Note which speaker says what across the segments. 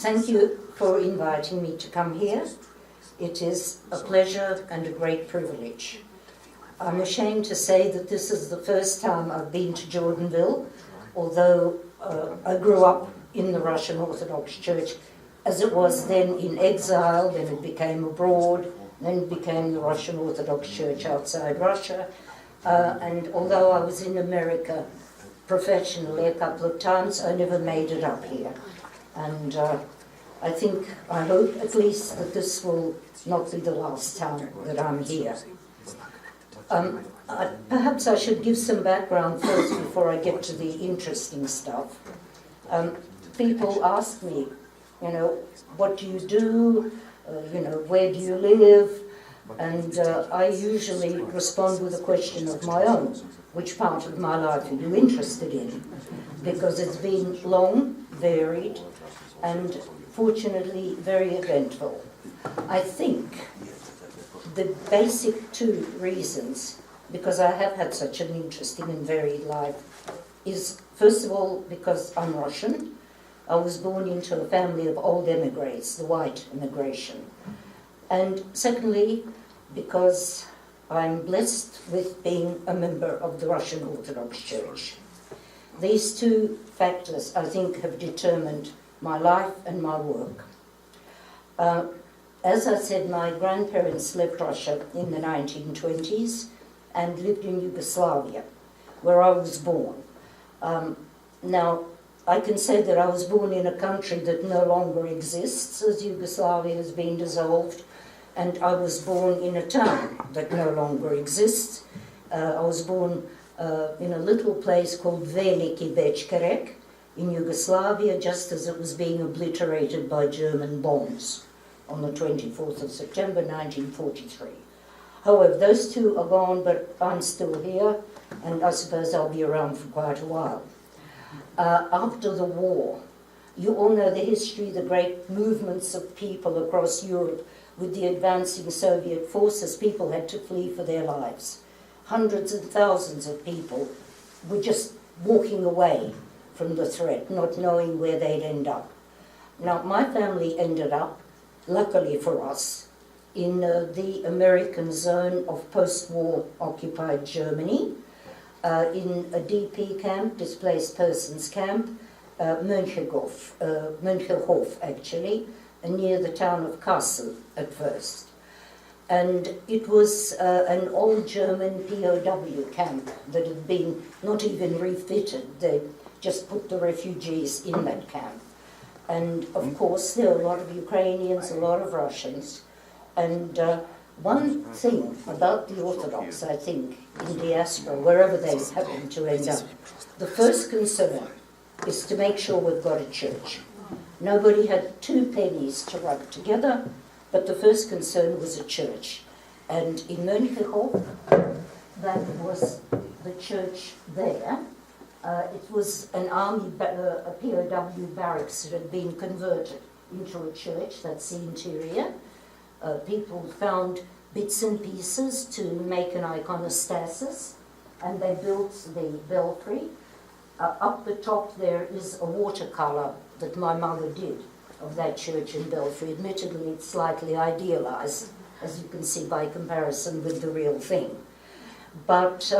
Speaker 1: Thank you for inviting me to come here. It is a pleasure and a great privilege. I'm ashamed to say that this is the first time I've been to Jordanville, although I grew up in the Russian Orthodox Church as it was then in exile, then it became abroad, then it became the Russian Orthodox Church outside Russia. And although I was in America professionally a couple of times, I never made it up here. And I hope at least that this will not be the last time that I'm here. Perhaps I should give some background first before I get to the interesting stuff. People ask me, what do you do? Where do you live? And I usually respond with a question of my own. Which part of my life are you interested in? Because it's been long, varied, and fortunately very eventful. I think the basic two reasons, because I have had such an interesting and varied life, is first of all because I'm Russian. I was born into a family of old emigres, the white immigration. And secondly, because I'm blessed with being a member of the Russian Orthodox Church. These two factors, I think, have determined my life and my work. As I said, my grandparents left Russia in the 1920s and lived in Yugoslavia, where I was born. Now, I can say that I was born in a country that no longer exists, as Yugoslavia has been dissolved, and I was born in a town that no longer exists. I was born in a little place called Veliki Bečkerek in Yugoslavia, just as it was being obliterated by German bombs on the 24th of September 1943. However, those two are gone, but I'm still here, and I suppose I'll be around for quite a while. After the war, you all know the history, the great movements of people across Europe. With the advancing Soviet forces, people had to flee for their lives. Hundreds and thousands of people were just walking away from the threat, not knowing where they'd end up. Now, my family ended up, luckily for us, in the American zone of post-war occupied Germany, in a DP camp, displaced persons camp, Mönchenghof actually, near the town of Kassel at first. And it was an old German POW camp that had been not even refitted. They just put the refugees in that camp. And of course, there were a lot of Ukrainians, a lot of Russians. And one thing about the Orthodox, I think, in diaspora, wherever they happen to end up, the first concern is to make sure we've got a church. Nobody had 2 pennies to rub together, but the first concern was a church. And in Mönchenghof, that was the church there. It was an army, a POW barracks that had been converted into a church. That's the interior. People found bits and pieces to make an iconostasis, and they built the belfry. Up the top there is a watercolor that my mother did of that church and belfry. Admittedly, it's slightly idealized, as you can see by comparison with the real thing. But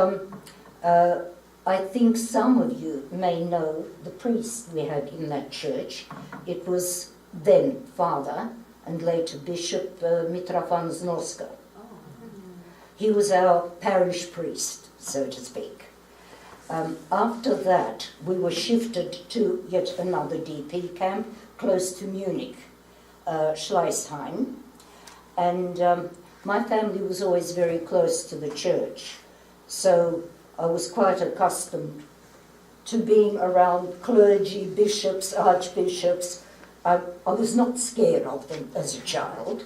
Speaker 1: I think some of you may know the priest we had in that church. It was then Father and later Bishop Mitrofan Znoska. He was our parish priest, so to speak. After that, we were shifted to yet another DP camp close to Munich, Schleißheim. And my family was always very close to the church, so I was quite accustomed to being around clergy, bishops, archbishops. I was not scared of them as a child.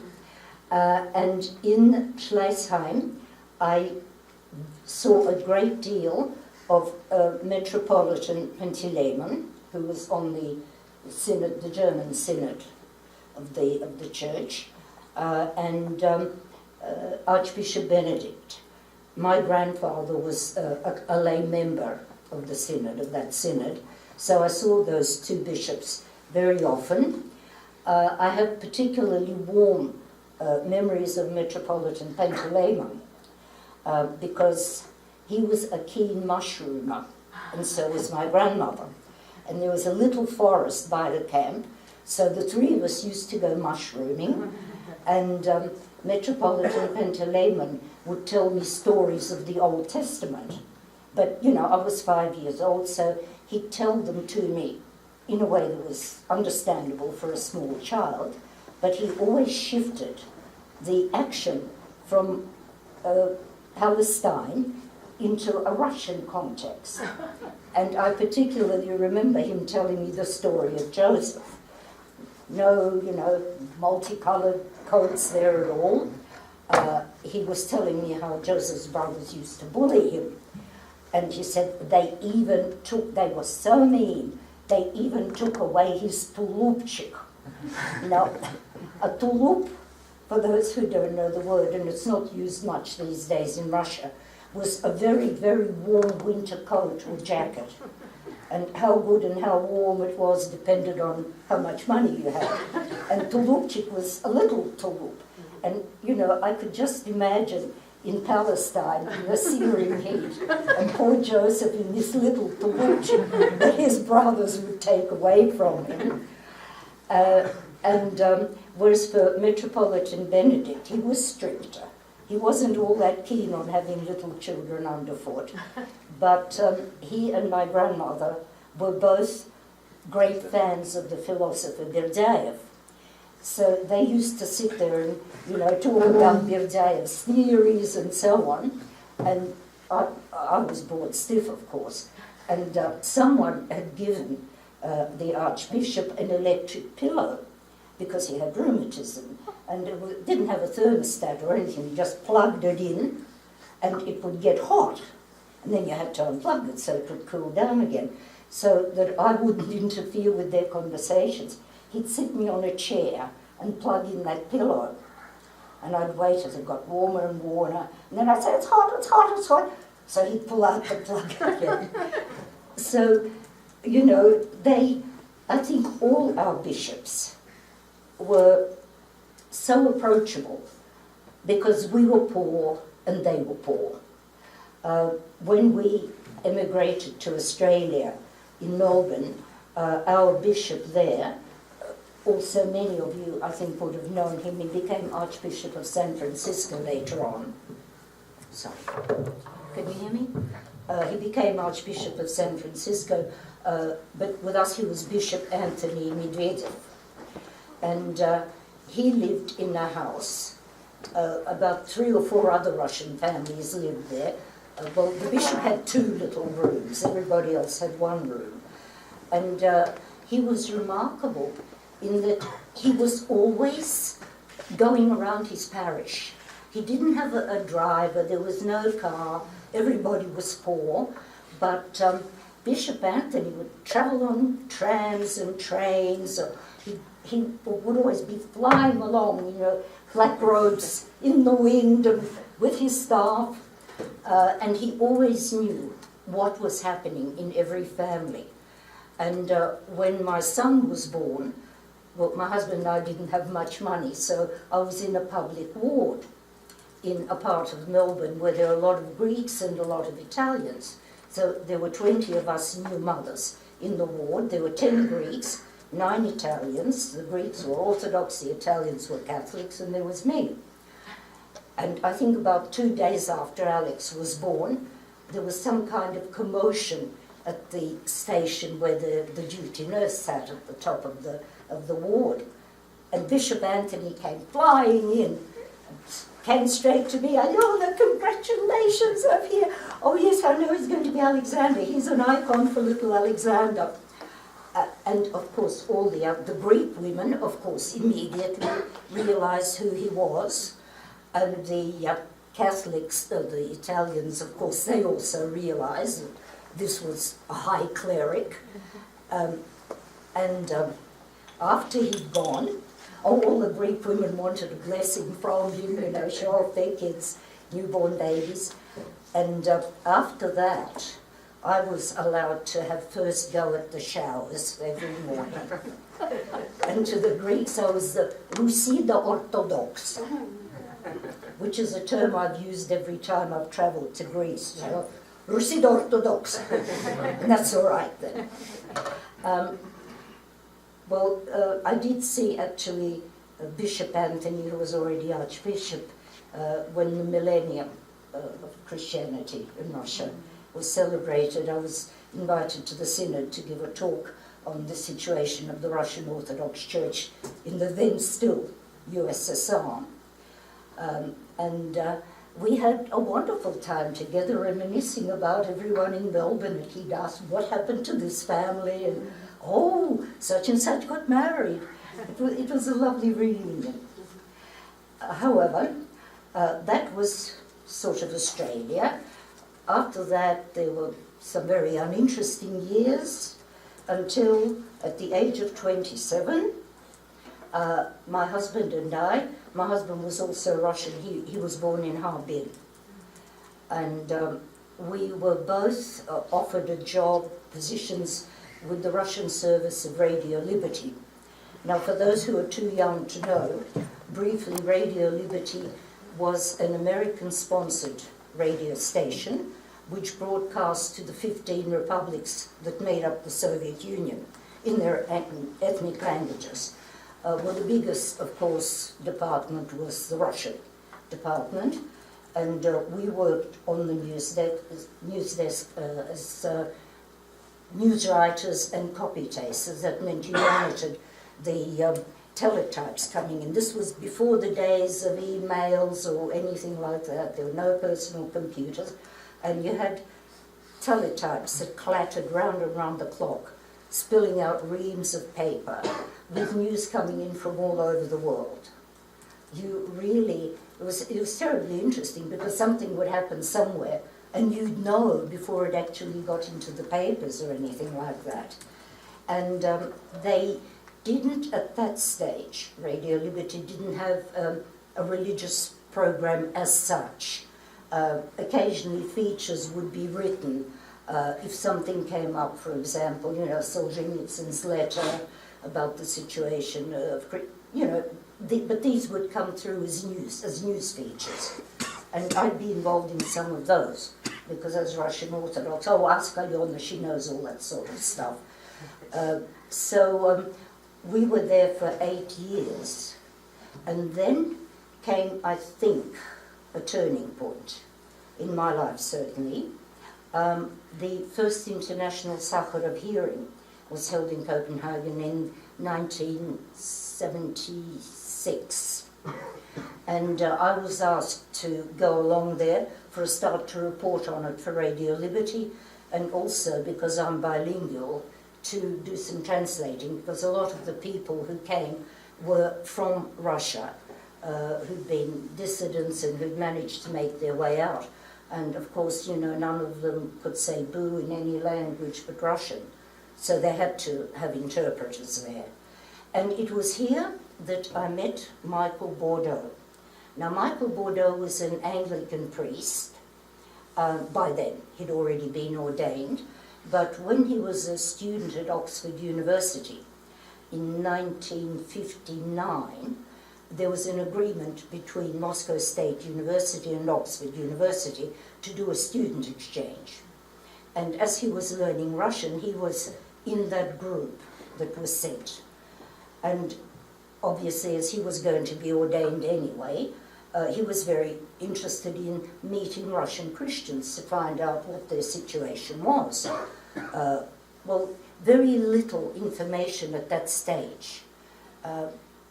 Speaker 1: And in Schleißheim, I saw a great deal of Metropolitan Panteleimon, who was on the synod, the German synod of the church, and Archbishop Benedict. My grandfather was a lay member of the synod, of that synod, so I saw those 2 bishops very often. I have particularly warm memories of Metropolitan Panteleimon because he was a keen mushroomer, and so was my grandmother. And there was a little forest by the camp, so the three of us used to go mushrooming, and Metropolitan Panteleimon would tell me stories of the Old Testament. But, you know, I was 5 years old, so he'd tell them to me in a way that was understandable for a small child, but he always shifted the action from Palestine into a Russian context. And I particularly remember him telling me the story of Joseph. No, you know, multicolored coats there at all. He was telling me how Joseph's brothers used to bully him. And he said they were so mean, they even took away his tulupchik. Now, a tulup, for those who don't know the word, and it's not used much these days in Russia, was a very, very warm winter coat or jacket. And how good and how warm it was depended on how much money you had. And tulupchik was a little tulup. And, you know, I could just imagine in Palestine in the searing heat, and poor Joseph in this little tulupchik that his brothers would take away from him. Whereas for Metropolitan Benedict, he was stricter. He wasn't all that keen on having little children underfoot. But he and my grandmother were both great fans of the philosopher Berdyaev. So they used to sit there and, you know, talk about Berdyaev's theories and so on. And I was bored stiff, of course. And someone had given the Archbishop an electric pillow because he had rheumatism. And it didn't have a thermostat or anything. You just plugged it in and it would get hot. And then you had to unplug it so it would cool down again, so that I wouldn't interfere with their conversations. He'd sit me on a chair and plug in that pillow. And I'd wait as it got warmer and warmer. And then I'd say, it's hot, it's hot, it's hot. So he'd pull out the plug again. So, you know, I think all our bishops were so approachable because we were poor and they were poor. When we emigrated to Australia in Melbourne, our bishop there, also many of you I think would have known him, he became Archbishop of San Francisco later on. Sorry, can you hear me? He became Archbishop of San Francisco, but with us he was Bishop Anthony Medvedev. And he lived in a house. About 3 or 4 other Russian families lived there. Well, the bishop had 2 little rooms, everybody else had 1 room. And he was remarkable in that he was always going around his parish. He didn't have a driver, there was no car, everybody was poor, but Bishop Anthony would travel on trams and trains, or he would always be flying along, you know, black robes in the wind and with his staff. And he always knew what was happening in every family. And when my son was born, well, my husband and I didn't have much money, so I was in a public ward in a part of Melbourne where there are a lot of Greeks and a lot of Italians. So there were 20 of us new mothers in the ward. There were 10 Greeks, 9 Italians. The Greeks were Orthodox, the Italians were Catholics, and there was me. And I think about 2 days after Alex was born, there was some kind of commotion at the station where the duty nurse sat at the top of the ward. And Bishop Anthony came flying in, came straight to me. Alyona, congratulations, I'm here. Oh yes, I know he's going to be Alexander. He's an icon for little Alexander. And of course, all the Greek women, of course, immediately realized who he was. And the Catholics, the Italians, of course, they also realized that this was a high cleric. After he'd gone, all the Greek women wanted a blessing from him, you know, show off their kids, newborn babies. And after that, I was allowed to have first go at the showers every morning. And to the Greeks, I was the Rusida Orthodox, which is a term I've used every time I've travelled to Greece. You know, Rusida Orthodox. And that's all right then. I did see actually Bishop Anthony, who was already Archbishop, when the millennium of Christianity in Russia was celebrated. I was invited to the Synod to give a talk on the situation of the Russian Orthodox Church in the then still USSR. We had a wonderful time together reminiscing about everyone in Melbourne, and he'd ask what happened to this family, and oh, such and such got married. It was a lovely reunion. However, that was sort of Australia. After that, there were some very uninteresting years until at the age of 27, my husband and I, my husband was also Russian, he was born in Harbin, and we were both offered a job, positions with the Russian service of Radio Liberty. Now, for those who are too young to know, briefly, Radio Liberty was an American-sponsored radio station which broadcast to the 15 republics that made up the Soviet Union in their ethnic languages. The biggest, of course, department was the Russian department, and we worked on the news desk as news writers and copy tasters. That meant you monitored the teletypes coming in. This was before the days of emails or anything like that. There were no personal computers, and you had teletypes that clattered round and round the clock, spilling out reams of paper with news coming in from all over the world. It was terribly interesting, because something would happen somewhere and you'd know before it actually got into the papers or anything like that. And they didn't, at that stage, Radio Liberty didn't have a religious program as such. Occasionally features would be written if something came up, for example, Solzhenitsyn's letter about the situation of, but these would come through as news features. And I'd be involved in some of those, because as Russian Orthodox, ask Alyona, she knows all that sort of stuff. We were there for 8 years, and then came, I think, a turning point in my life, certainly. The first International Sakharov hearing was held in Copenhagen in 1976. And I was asked to go along there for a start to report on it for Radio Liberty, and also, because I'm bilingual, to do some translating, because a lot of the people who came were from Russia, who'd been dissidents and who'd managed to make their way out. And of course, none of them could say boo in any language but Russian. So they had to have interpreters there. And it was here that I met Michael Bordeaux. Now, Michael Bordeaux was an Anglican priest. By then, he'd already been ordained. But when he was a student at Oxford University in 1959, there was an agreement between Moscow State University and Oxford University to do a student exchange. And as he was learning Russian, he was in that group that was sent. And obviously, as he was going to be ordained anyway, he was very interested in meeting Russian Christians to find out what their situation was. Very little information at that stage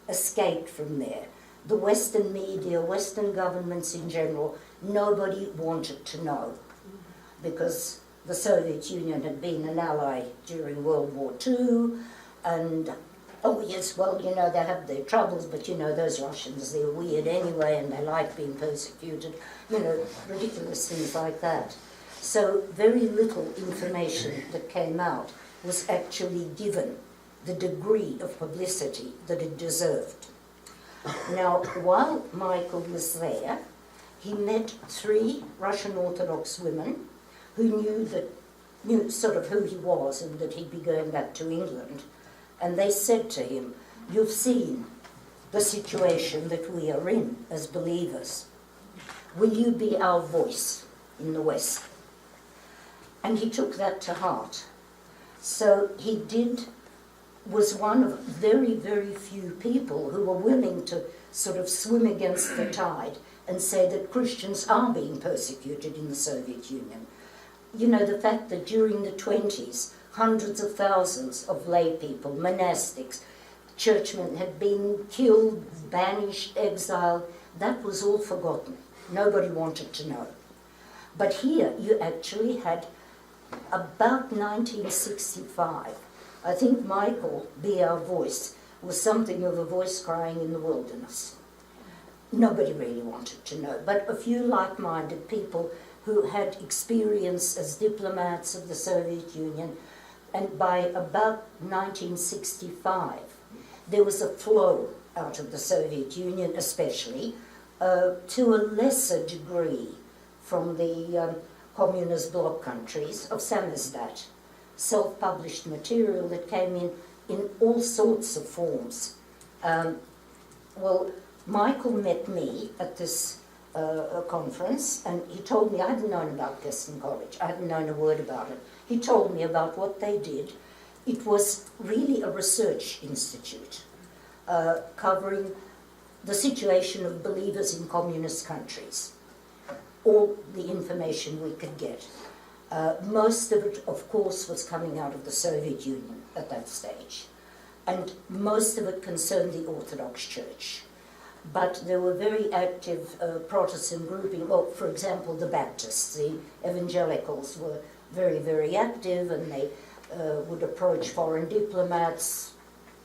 Speaker 1: escaped from there. The Western media, Western governments in general, nobody wanted to know, because the Soviet Union had been an ally during World War II, and they have their troubles, but those Russians, they're weird anyway, and they like being persecuted, ridiculous things like that. So very little information that came out was actually given the degree of publicity that it deserved. Now, while Michael was there, he met 3 Russian Orthodox women who knew that knew sort of who he was and that he'd be going back to England. And they said to him, "You've seen the situation that we are in as believers. Will you be our voice in the West?" And he took that to heart. So he was one of very, very few people who were willing to sort of swim against the tide and say that Christians are being persecuted in the Soviet Union. You know, the fact that during the 20s, hundreds of thousands of lay people, monastics, churchmen had been killed, banished, exiled, that was all forgotten. Nobody wanted to know. But here you actually had, about 1965, I think Michael, Be Our Voice, was something of a voice crying in the wilderness. Nobody really wanted to know, but a few like-minded people who had experience as diplomats of the Soviet Union, and by about 1965, there was a flow out of the Soviet Union, especially, to a lesser degree from the communist bloc countries of samizdat, self-published material that came in all sorts of forms. Well, Michael met me at this conference, and he told me, I hadn't known about Kirsten College, I hadn't known a word about it. He told me about what they did. It was really a research institute covering the situation of believers in communist countries, all the information we could get. Most of it, of course, was coming out of the Soviet Union at that stage, and most of it concerned the Orthodox Church. But there were very active Protestant grouping. Well, for example, the Baptists, the evangelicals were very, very active, and they would approach foreign diplomats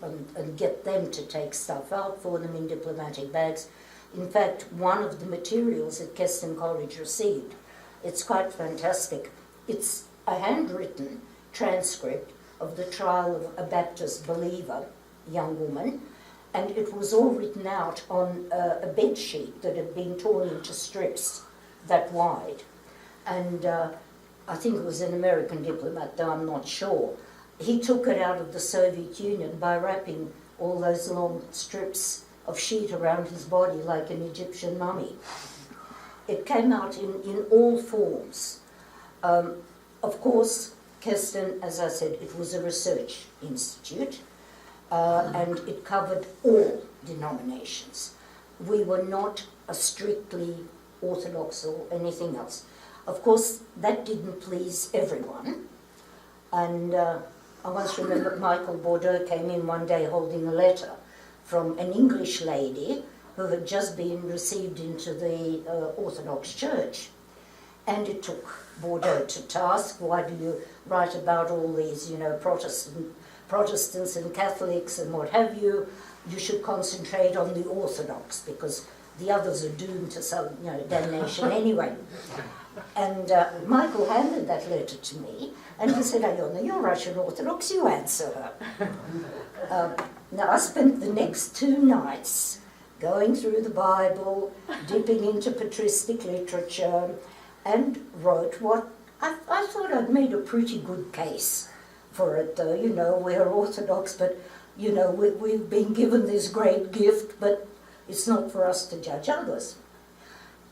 Speaker 1: and get them to take stuff out for them in diplomatic bags. In fact, one of the materials that Kirsten College received, it's quite fantastic. It's a handwritten transcript of the trial of a Baptist believer, young woman, and it was all written out on a bed sheet that had been torn into strips that wide. And I think it was an American diplomat, though I'm not sure. He took it out of the Soviet Union by wrapping all those long strips of sheet around his body like an Egyptian mummy. It came out in all forms. Of course, Kirsten, as I said, it was a research institute, and it covered all denominations. We were not a strictly Orthodox or anything else. Of course, that didn't please everyone, and I once remember Michael Bordeaux came in one day holding a letter from an English lady who had just been received into the Orthodox Church. And it took Bordeaux to task. Why do you write about all these, you know, Protestants and Catholics and what have you? You should concentrate on the Orthodox, because the others are doomed to some, you know, damnation anyway. And Michael handed that letter to me, and he said, "Alyona, you're Russian Orthodox, you answer her." Now, I spent the next 2 nights going through the Bible, dipping into patristic literature, and wrote what I thought I'd made a pretty good case for it, though. You know, we're Orthodox, but, you know, we've been given this great gift, but it's not for us to judge others.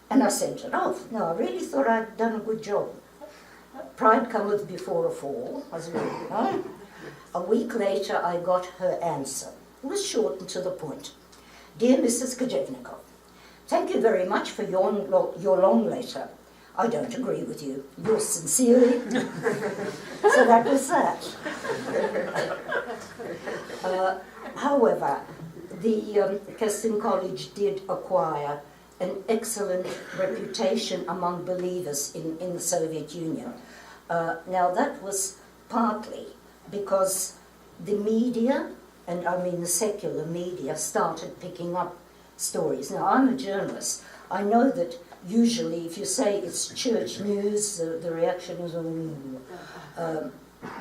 Speaker 1: And I sent it off. No, I really thought I'd done a good job. Pride cometh before a fall, as we know. A week later, I got her answer. It was short and to the point. "Dear Mrs. Kojevnikova, thank you very much for your long letter. I don't agree with you. Yours sincerely." So that was that. However, the Kirsten College did acquire an excellent reputation among believers in the Soviet Union. Now, that was partly because the media, and I mean the secular media, started picking up stories. Now, I'm a journalist. I know that usually if you say it's church news, the reaction is,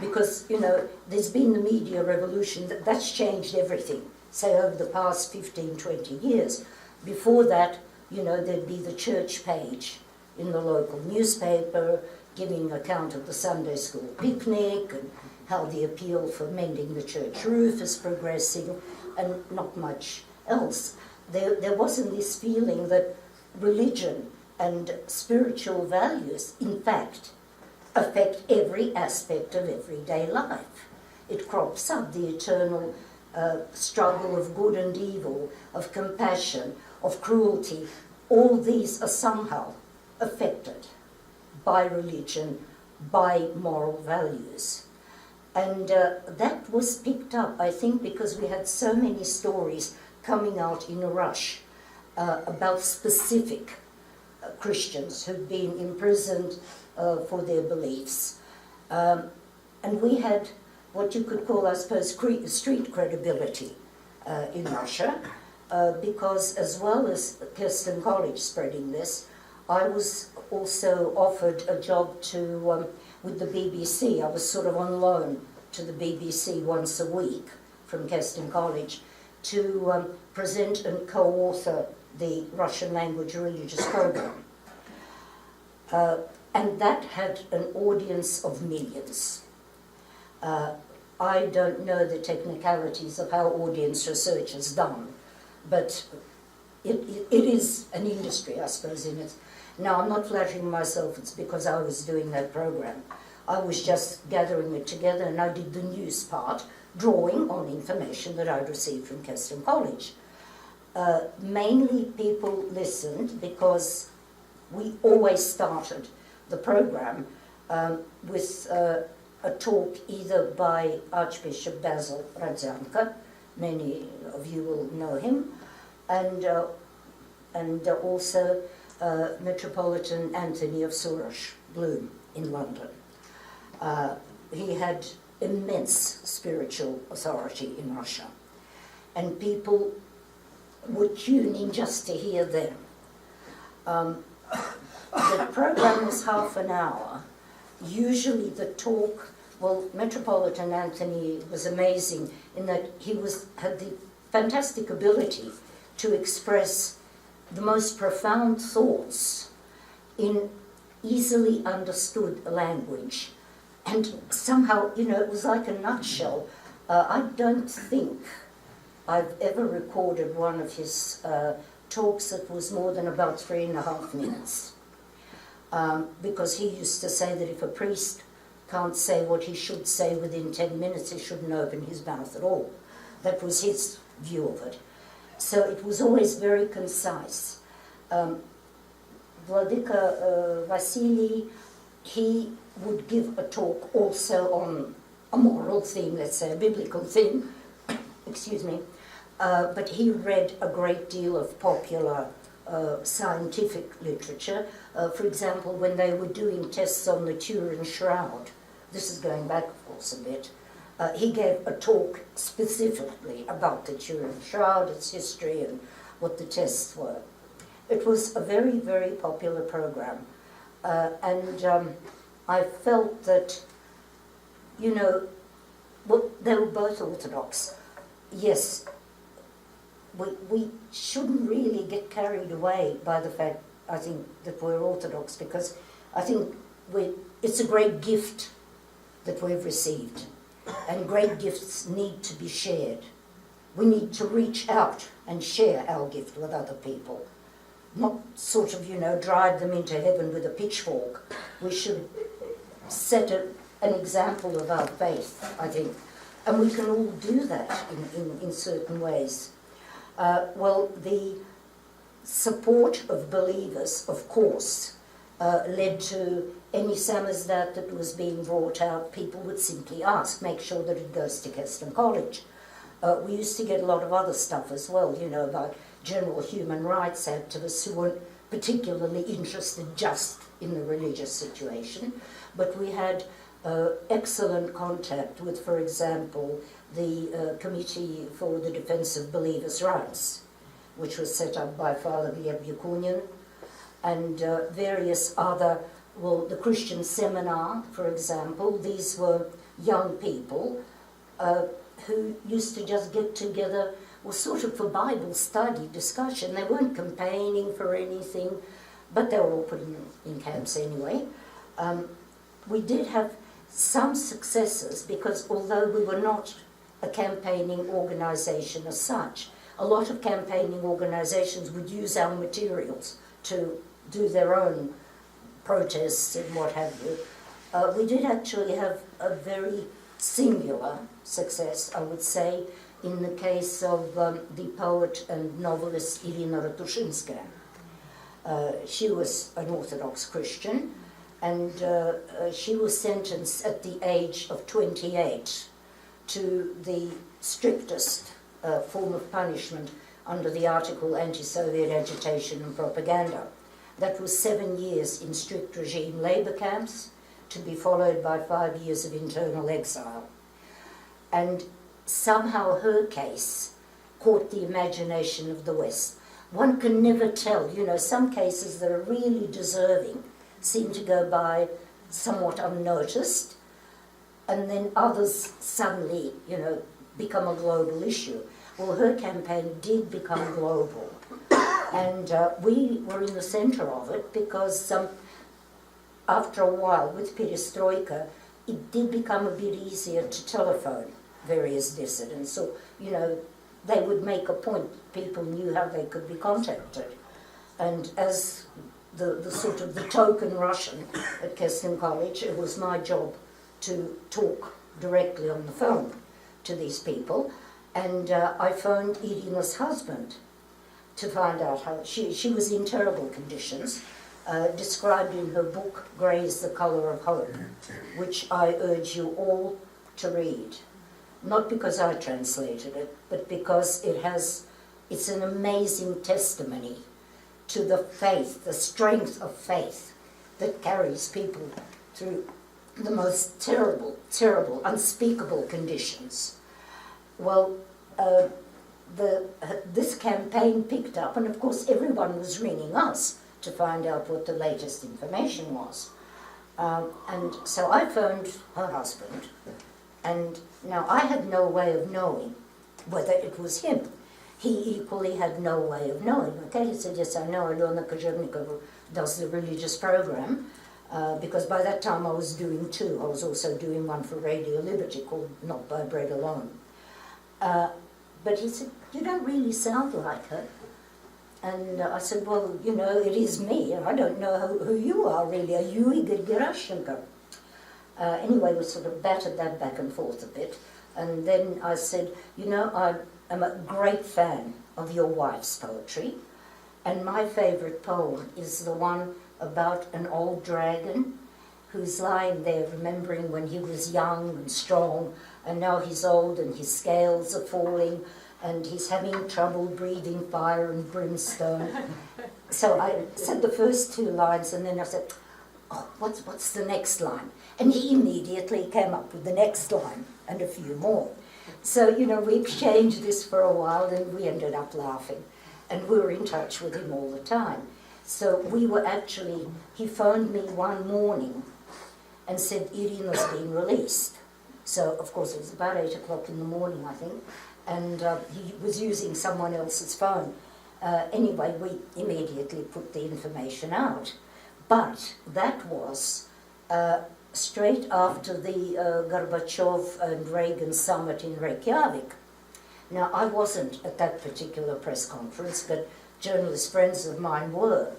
Speaker 1: because, you know, there's been the media revolution, that's changed everything, say over the past 15, 20 years. Before that, you know, there'd be the church page in the local newspaper, giving account of the Sunday school picnic and how the appeal for mending the church roof is progressing, and not much else. There wasn't this feeling that religion and spiritual values, in fact, affect every aspect of everyday life. It crops up, the eternal struggle of good and evil, of compassion, of cruelty. All these are somehow affected by religion, by moral values. And that was picked up, I think, because we had so many stories coming out in a rush about specific Christians who'd been imprisoned for their beliefs. And we had what you could call, I suppose, street credibility in Russia, because as well as Kirsten College spreading this, I was also offered a job with the BBC. I was sort of on loan to the BBC once a week from Kirsten College to present and co-author the Russian language religious program. And that had an audience of millions. I don't know the technicalities of how audience research is done, but it is an industry, I suppose, in it. Now, I'm not flattering myself it's because I was doing that program. I was just gathering it together, and I did the news part, drawing on information that I'd received from Kirsten College. Mainly people listened because we always started the program with a talk either by Archbishop Basil Radzianko, many of you will know him, and also Metropolitan Anthony of Soros Bloom in London. He had immense spiritual authority in Russia, and people would tune in just to hear them. The program was half an hour. Usually the talk, well, Metropolitan Anthony was amazing in that he had the fantastic ability to express the most profound thoughts in easily understood language. And somehow, it was like a nutshell. I don't think I've ever recorded one of his talks that was more than about 3.5 minutes. Because he used to say that if a priest can't say what he should say within 10 minutes, he shouldn't open his mouth at all. That was his view of it. So it was always very concise. Vladika Vasily, he would give a talk also on a moral theme, let's say a biblical theme, excuse me, but he read a great deal of popular scientific literature. For example, when they were doing tests on the Turin Shroud, this is going back, of course, a bit, he gave a talk specifically about the Turin Shroud, its history, and what the tests were. It was a very, very popular program. And I felt that, well, they were both Orthodox. Yes, we shouldn't really get carried away by the fact, I think, that we're Orthodox, because I think it's a great gift that we've received, and great gifts need to be shared. We need to reach out and share our gift with other people, not sort of, drive them into heaven with a pitchfork. We should set an example of our faith, I think, and we can all do that in certain ways. Well, the support of believers, of course, led to any samizdat that was being brought out. People would simply ask, make sure that it goes to Kirsten College. We used to get a lot of other stuff as well, about general human rights activists who weren't particularly interested just in the religious situation. But we had excellent contact with, for example, the Committee for the Defense of Believers' Rights, which was set up by Father Gleb Yakunin, and various other, the Christian Seminar, for example. These were young people who used to just get together, sort of for Bible study, discussion. They weren't campaigning for anything, but they were all put in camps anyway. we did have some successes, because although we were not a campaigning organisation as such, a lot of campaigning organisations would use our materials to do their own protests and what have you. We did actually have a very singular success, I would say, in the case of the poet and novelist Irina Ratushinskaya. She was an Orthodox Christian, and she was sentenced at the age of 28 to the strictest form of punishment under the article Anti-Soviet Agitation and Propaganda. That was 7 years in strict regime labour camps, to be followed by 5 years of internal exile. And somehow her case caught the imagination of the West. One can never tell, you know, some cases that are really deserving seem to go by somewhat unnoticed, and then others suddenly, you know, become a global issue. Well, her campaign did become global, and we were in the centre of it, because after a while, with perestroika, it did become a bit easier to telephone various dissidents. So, you know, they would make a point, people knew how they could be contacted. And as the sort of the token Russian at Keston College, it was my job to talk directly on the phone to these people. And I phoned Irina's husband to find out how she was in terrible conditions, described in her book, Grey is the Colour of Hope, which I urge you all to read. Not because I translated it, but because it's an amazing testimony to the faith, the strength of faith that carries people through the most terrible, terrible, unspeakable conditions. Well, this campaign picked up, and of course everyone was ringing us to find out what the latest information was. And so I phoned her husband, and now I had no way of knowing whether it was him. He equally had no way of knowing. Okay, he said, yes, I know Alyona Kojevnikova does the religious program, because by that time I was doing two. I was also doing one for Radio Liberty called Not by Bread Alone. But he said, you don't really sound like her. And I said, well, you know, it is me, and I don't know who you are really. Are you Igor Gerashchenko? Anyway, we sort of battered that back and forth a bit. And then I said, you know, I am a great fan of your wife's poetry, and my favourite poem is the one about an old dragon who's lying there remembering when he was young and strong, and now he's old and his scales are falling, and he's having trouble breathing fire and brimstone. So I said the first two lines, and then I said, oh, what's the next line? And he immediately came up with the next line and a few more. So, you know, we exchanged this for a while, and we ended up laughing. And we were in touch with him all the time. So we were actually, he phoned me one morning and said, Irina's been released. So, of course, it was about 8 o'clock in the morning, I think, and he was using someone else's phone. Anyway, we immediately put the information out. But that was straight after the Gorbachev and Reagan summit in Reykjavik. Now, I wasn't at that particular press conference, but journalist friends of mine were.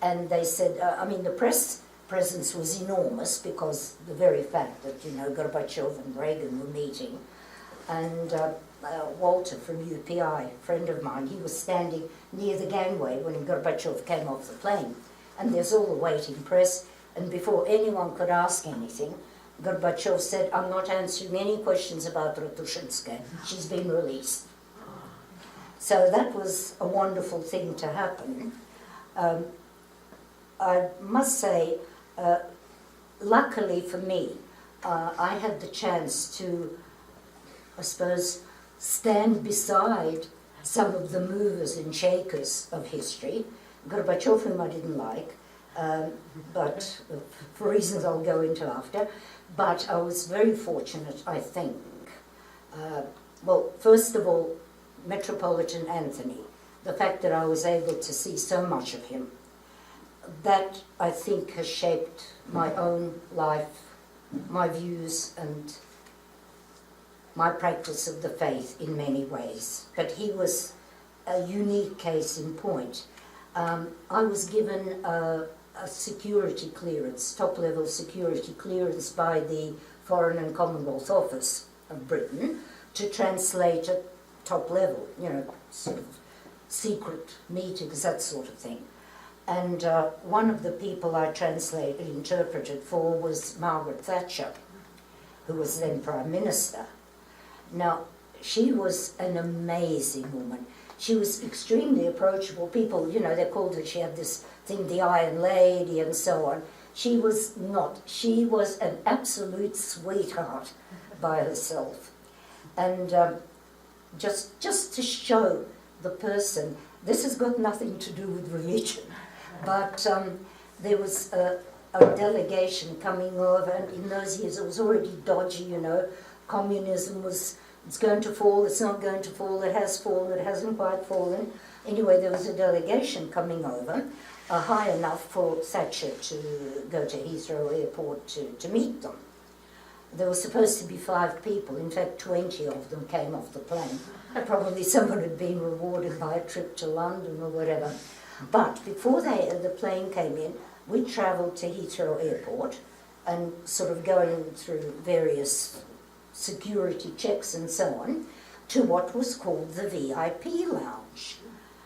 Speaker 1: And they said, I mean, the press presence was enormous, because the very fact that, you know, Gorbachev and Reagan were meeting. And Walter from UPI, friend of mine, he was standing near the gangway when Gorbachev came off the plane. And there's all the waiting press, and before anyone could ask anything, Gorbachev said, I'm not answering any questions about Ratushinskaya. She's been released. So that was a wonderful thing to happen. I must say, luckily for me, I had the chance to, I suppose, stand beside some of the movers and shakers of history. Gorbachev, whom I didn't like, but for reasons I'll go into after. But I was very fortunate, I think. Well, first of all, Metropolitan Anthony, the fact that I was able to see so much of him. that, I think, has shaped my own life, my views and my practice of the faith in many ways. But he was a unique case in point. I was given a security clearance, top-level security clearance by the Foreign and Commonwealth Office of Britain to translate at top level, you know, sort of secret meetings, that sort of thing. And one of the people I interpreted for was Margaret Thatcher, who was then Prime Minister. Now, she was an amazing woman. She was extremely approachable. People, you know, they called her, she had this thing, the Iron Lady and so on. She was not. She was an absolute sweetheart by herself. And just to show the person, this has got nothing to do with religion, but there was a delegation coming over, and in those years it was already dodgy, you know. Communism was, it's going to fall, it's not going to fall, it has fallen, it hasn't quite fallen. Anyway, there was a delegation coming over, high enough for Thatcher to go to Heathrow Airport to meet them. There were supposed to be 5 people, in fact 20 of them came off the plane. Probably someone had been rewarded by a trip to London or whatever. But before the plane came in, we travelled to Heathrow Airport and sort of going through various security checks and so on, to what was called the VIP lounge.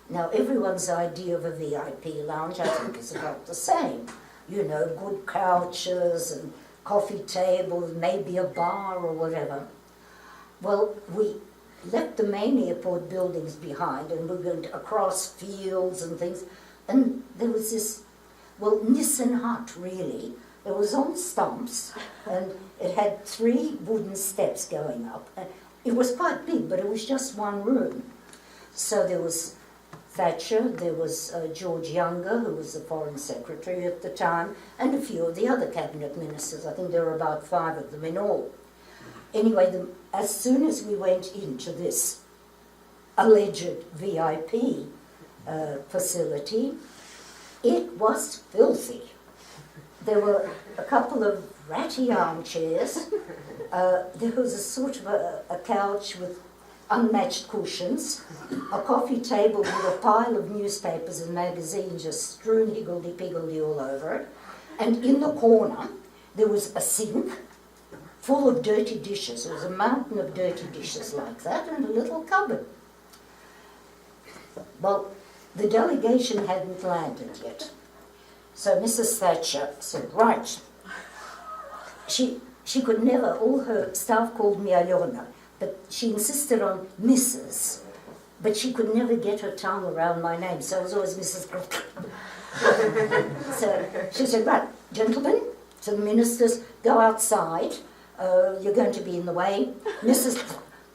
Speaker 1: Now, everyone's idea of a VIP lounge, I think, is about the same. You know, good couches and coffee tables, maybe a bar or whatever. Well, we left the main airport buildings behind and we went across fields and things, and there was this, well, Nissen hut, really. It was on stumps, and it had 3 wooden steps going up. It was quite big, but it was just one room. So there was Thatcher, there was George Younger, who was the Foreign Secretary at the time, and a few of the other cabinet ministers. I think there were about 5 of them in all. Anyway, as soon as we went into this alleged VIP facility, it was filthy. There were a couple of ratty armchairs. There was a sort of a couch with unmatched cushions, a coffee table with a pile of newspapers and magazines just strewn higgledy-piggledy all over it. And in the corner, there was a sink full of dirty dishes. There was a mountain of dirty dishes like that, and a little cupboard. Well, the delegation hadn't landed yet. So Mrs. Thatcher said, right. She could never, all her staff called me Alyona, but she insisted on Mrs., but she could never get her tongue around my name, so I was always Mrs. So she said, right, gentlemen, to the ministers, go outside, you're going to be in the way. Mrs.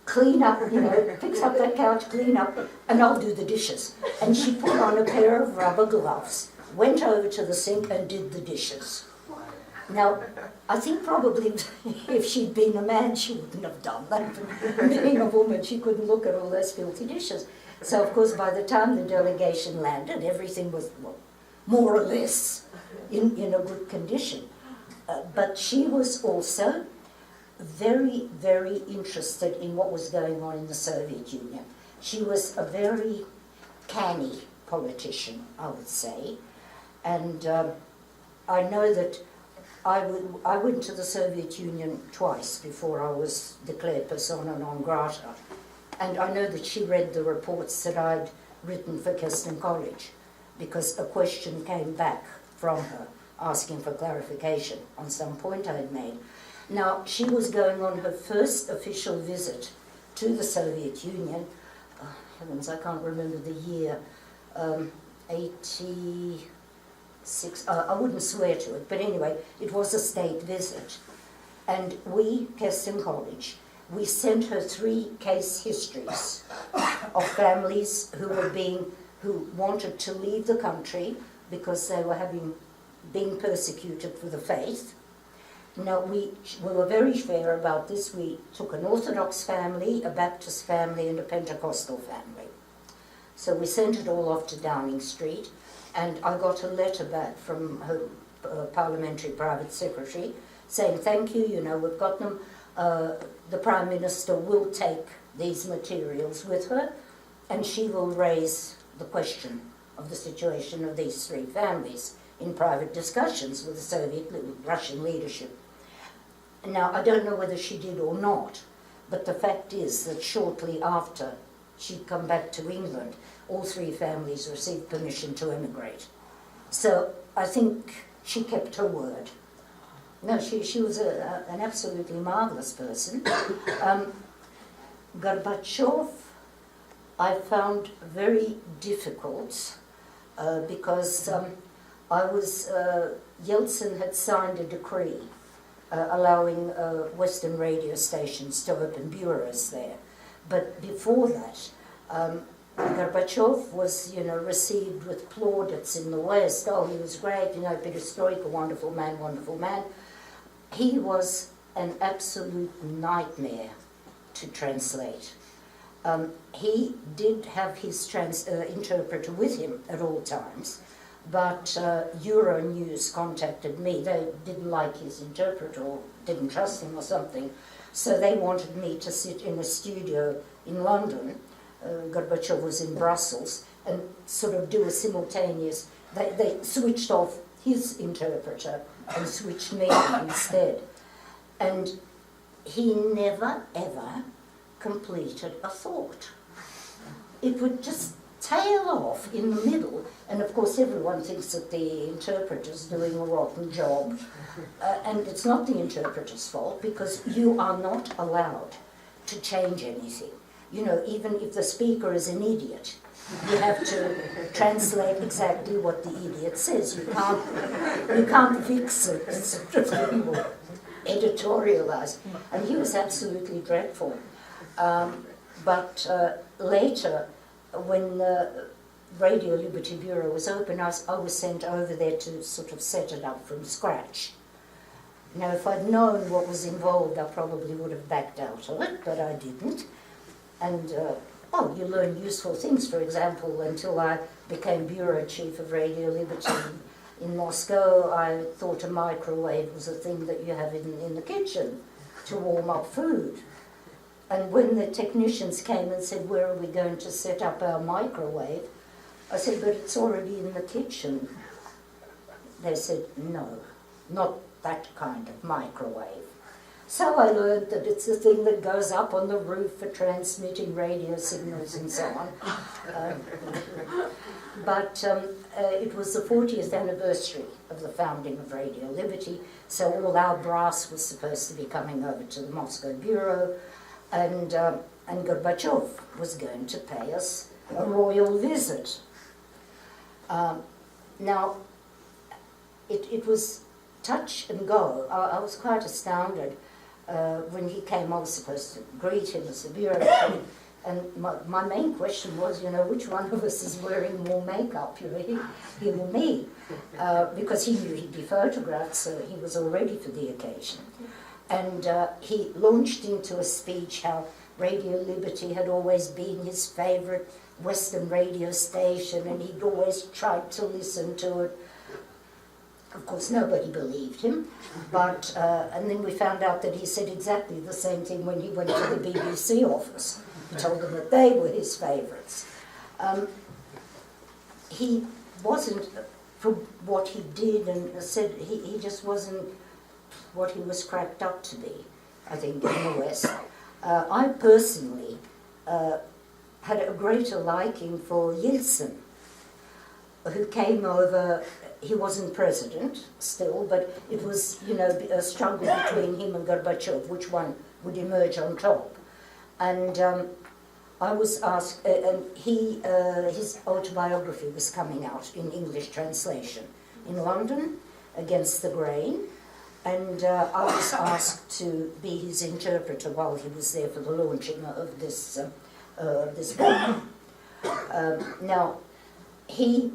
Speaker 1: clean up, you know, fix up that couch, clean up, and I'll do the dishes. And she put on a pair of rubber gloves, went over to the sink and did the dishes. Now, I think probably if she'd been a man, she wouldn't have done that. But being a woman, she couldn't look at all those filthy dishes. So, of course, by the time the delegation landed, everything was, well, more or less in a good condition. But she was also very, very interested in what was going on in the Soviet Union. She was a very canny politician, I would say. And I know that I went to the Soviet Union twice before I was declared persona non grata. And I know that she read the reports that I'd written for Keston College, because a question came back from her asking for clarification on some point I'd made. Now, she was going on her first official visit to the Soviet Union. Oh, heavens, I can't remember the year. 86, I wouldn't swear to it, but anyway, it was a state visit. And we, Keston College, we sent her 3 case histories of families who wanted to leave the country because they were being persecuted for the faith. Now, we were very fair about this. We took an Orthodox family, a Baptist family, and a Pentecostal family. So we sent it all off to Downing Street, and I got a letter back from her parliamentary private secretary saying, thank you, we've got them. The Prime Minister will take these materials with her, and she will raise the question of the situation of these three families in private discussions with the Soviet Russian leadership. Now, I don't know whether she did or not, but the fact is that shortly after she'd come back to England, all three families received permission to emigrate. So I think she kept her word. No, she was an absolutely marvelous person. Gorbachev, I found very difficult because Yeltsin had signed a decree allowing Western radio stations to open bureaus there. But before that, Gorbachev was, received with plaudits in the West. Oh, he was great, perestroika, wonderful man, wonderful man. He was an absolute nightmare to translate. He did have his interpreter with him at all times, but Euronews contacted me. They didn't like his interpreter or didn't trust him or something, so they wanted me to sit in a studio in London. Gorbachev was in Brussels, and sort of do a simultaneous. They switched off his interpreter and switched me instead. And he never, ever completed a thought. It would just tail off in the middle, and of course everyone thinks that the interpreter's doing a rotten job, and it's not the interpreter's fault, because you are not allowed to change anything. Even if the speaker is an idiot, you have to translate exactly what the idiot says. You can't fix it, or editorialize. And he was absolutely dreadful. But later, when the Radio Liberty Bureau was open, I was sent over there to sort of set it up from scratch. Now, if I'd known what was involved, I probably would have backed out of it, but I didn't. And, you learn useful things. For example, until I became bureau chief of Radio Liberty in Moscow, I thought a microwave was a thing that you have in the kitchen to warm up food. And when the technicians came and said, where are we going to set up our microwave? I said, but it's already in the kitchen. They said, no, not that kind of microwave. So I learned that it's the thing that goes up on the roof for transmitting radio signals and so on. But it was the 40th anniversary of the founding of Radio Liberty, so all our brass was supposed to be coming over to the Moscow Bureau, and Gorbachev was going to pay us a royal visit. Now, it was touch and go. I was quite astounded. When he came, I was supposed to greet him as the bureau chief, and my main question was, which one of us is wearing more makeup, him or me? Because he knew he'd be photographed, so he was all ready for the occasion. And he launched into a speech how Radio Liberty had always been his favourite Western radio station, and he'd always tried to listen to it. Of course, nobody believed him, but and then we found out that he said exactly the same thing when he went to the BBC office. He told them that they were his favourites. He wasn't, for what he did and said, he just wasn't what he was cracked up to be, I think, in the West. I personally had a greater liking for Yeltsin, who came over. He wasn't president still, but it was, a struggle between him and Gorbachev, which one would emerge on top. And I was asked, and his autobiography was coming out in English translation in London, Against the Grain, and I was asked to be his interpreter while he was there for the launching of this book. Now, he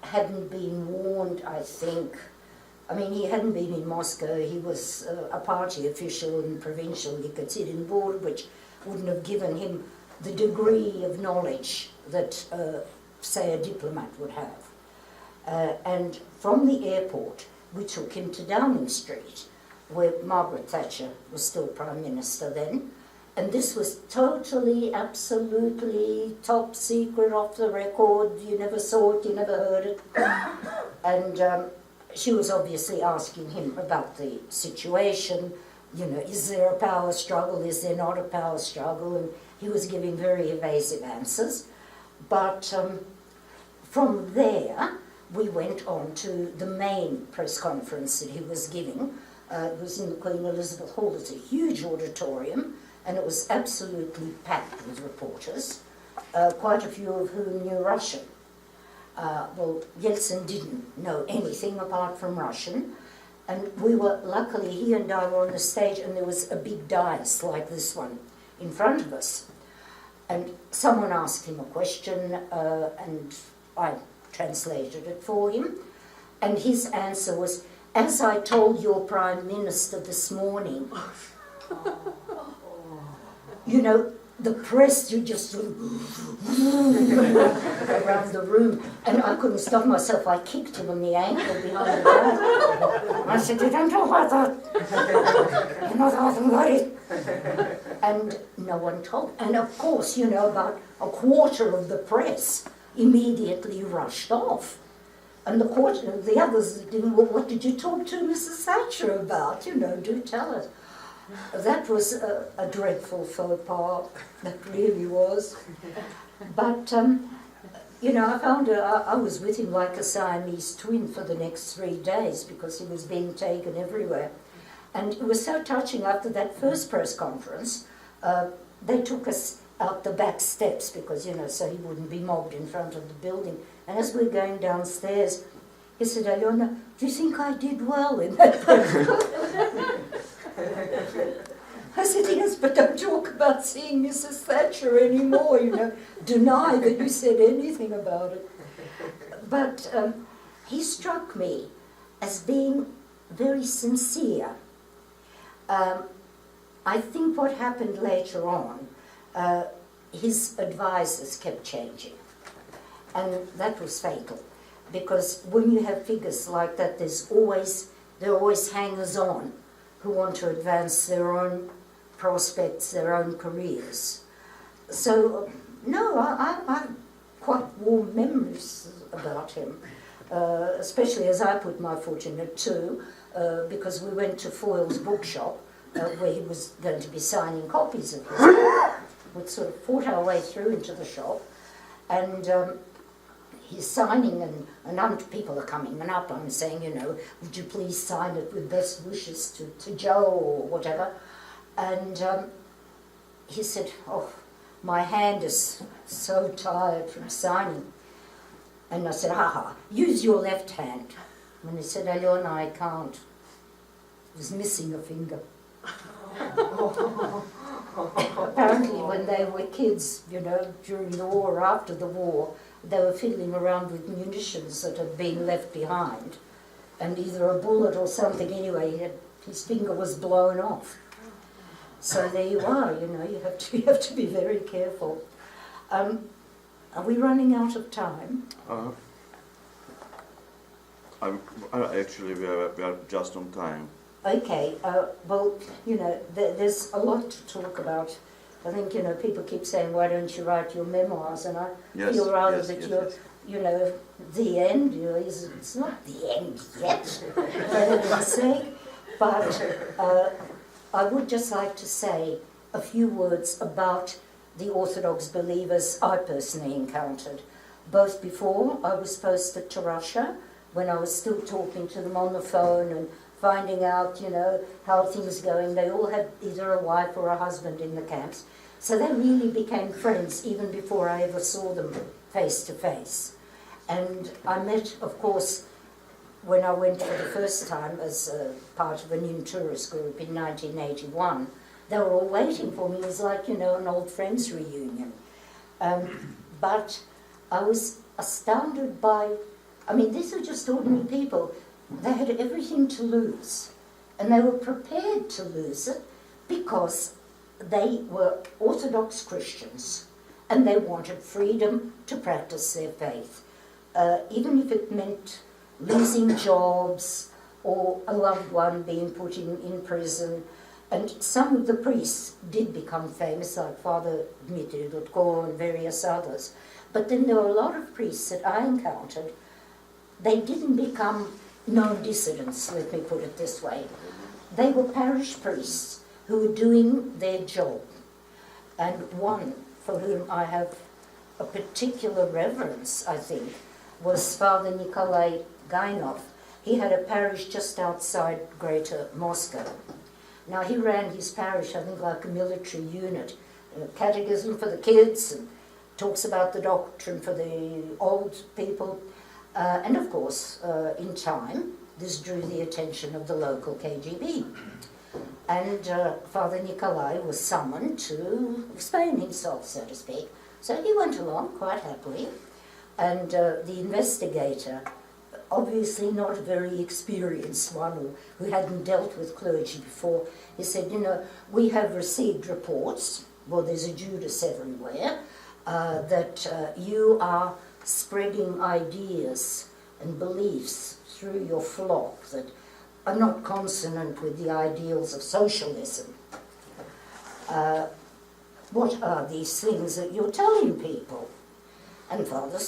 Speaker 1: hadn't been warned, I think. I mean, he hadn't been in Moscow. He was a party official in provincial Yekaterinburg, which wouldn't have given him the degree of knowledge that, say, a diplomat would have. And from the airport, we took him to Downing Street, where Margaret Thatcher was still Prime Minister then. And this was totally, absolutely top secret, off the record. You never saw it, you never heard it. And she was obviously asking him about the situation. You know, is there a power struggle? Is there not a power struggle? And he was giving very evasive answers. But from there, we went on to the main press conference that he was giving. It was in the Queen Elizabeth Hall. It's a huge auditorium, and it was absolutely packed with reporters, quite a few of whom knew Russian. Well, Yeltsin didn't know anything apart from Russian, and we were, luckily, he and I were on the stage, and there was a big dais like this one in front of us. And someone asked him a question, and I translated it for him, and his answer was, "As I told your Prime Minister this morning." You know, the press, you just sort of around the room, and I couldn't stop myself. I kicked him on the ankle behind the back. I said, "You don't know about that. You're not having got it." And no one told. And of course, you know, about a quarter of the press immediately rushed off. And the others didn't, "Well, what did you talk to Mrs. Thatcher about? You know, do tell us." That was a dreadful faux pas, that really was. But, you know, I found I was with him like a Siamese twin for the next 3 days because he was being taken everywhere. And it was so touching. After that first press conference, they took us out the back steps because, you know, so he wouldn't be mobbed in front of the building. And as we were going downstairs, he said, "Alyona, do you think I did well in that press conference?" I said, "Yes, but don't talk about seeing Mrs. Thatcher anymore, you know. Deny that you said anything about it." But he struck me as being very sincere. I think what happened later on, his advisors kept changing. And that was fatal. Because when you have figures like that, there are always hangers-on who want to advance their own prospects, their own careers. So, no, I have quite warm memories about him, especially as I put my foot in it too, because we went to Foyle's bookshop, where he was going to be signing copies of his book. We sort of fought our way through into the shop, and he's signing, and people are coming up. I'm saying, you know, "Would you please sign it with best wishes to Joe," or whatever. And he said, "Oh, my hand is so tired from signing." And I said, "Use your left hand." And he said, "Alyona, I can't." He was missing a finger. Apparently when they were kids, you know, during the war or after the war, they were fiddling around with munitions that had been left behind, and either a bullet or something, anyway, his finger was blown off. So there you are, you know, you have to be very careful. Are we running out of time?
Speaker 2: Actually, we are just on time.
Speaker 1: Okay, well, you know, there's a lot to talk about. I think, you know, people keep saying, "Why don't you write your memoirs?" And I feel rather that you're, you know, the end. You know, it's not the end yet, for heaven's sake. But I would just like to say a few words about the Orthodox believers I personally encountered, both before I was posted to Russia, when I was still talking to them on the phone and finding out, you know, how things are going. They all had either a wife or a husband in the camps. So they really became friends even before I ever saw them face to face. And I met, of course, when I went for the first time as part of a new tourist group in 1981, they were all waiting for me. It was like, you know, an old friends reunion. But I was astounded by, I mean, these are just ordinary people. They had everything to lose, and they were prepared to lose it because they were Orthodox Christians and they wanted freedom to practice their faith, even if it meant losing jobs or a loved one being put in prison. And some of the priests did become famous, like Father Dmitry Dudko and various others. But then there were a lot of priests that I encountered. They didn't become known dissidents, let me put it this way. They were parish priests who were doing their job. And one for whom I have a particular reverence, I think, was Father Nikolai Gainov. He had a parish just outside Greater Moscow. Now, he ran his parish, I think, like a military unit. Catechism for the kids, and talks about the doctrine for the old people. And of course, in time, this drew the attention of the local KGB. And Father Nikolai was summoned to explain himself, so to speak. So he went along quite happily. And the investigator, obviously not a very experienced one who hadn't dealt with clergy before, he said, you know, we have received reports, well, there's a Judas everywhere, that you are spreading ideas and beliefs through your flock that are not consonant with the ideals of socialism. What are these things that you're telling people? And Father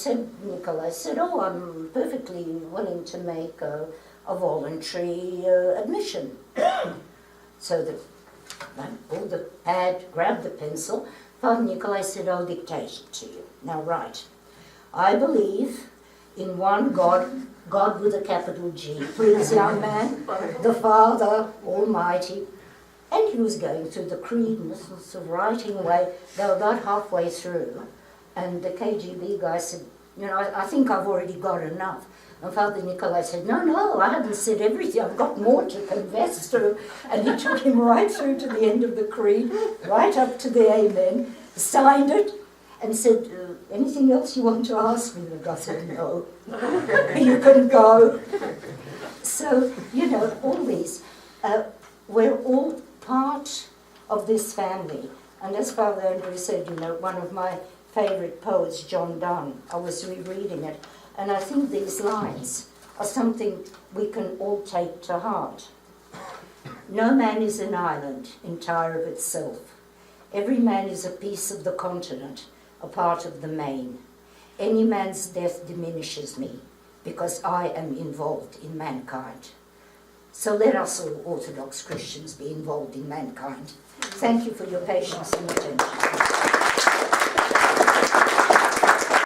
Speaker 1: Nikolai said, oh, I'm perfectly willing to make a voluntary admission. So I pulled the pad, grabbed the pencil. Father Nikolai said, I'll dictate it to you. Now write. I believe in one God, God with a capital G. Please, young man, the Father Almighty. And he was going through the creed and sort of writing away. They were about halfway through. And the KGB guy said, you know, I think I've already got enough. And Father Nikolai said, no, I haven't said everything. I've got more to confess to. And he took him right through to the end of the creed, right up to the Amen, signed it, and said, anything else you want to ask me? And I said, no, you can go. So, you know, all these, we're all part of this family. And as Father Andrew said, you know, one of my favourite poets, John Donne, I was rereading it, and I think these lines are something we can all take to heart. No man is an island entire of itself. Every man is a piece of the continent, a part of the main. Any man's death diminishes me, because I am involved in mankind. So let us all Orthodox Christians be involved in mankind. Thank you for your patience and attention.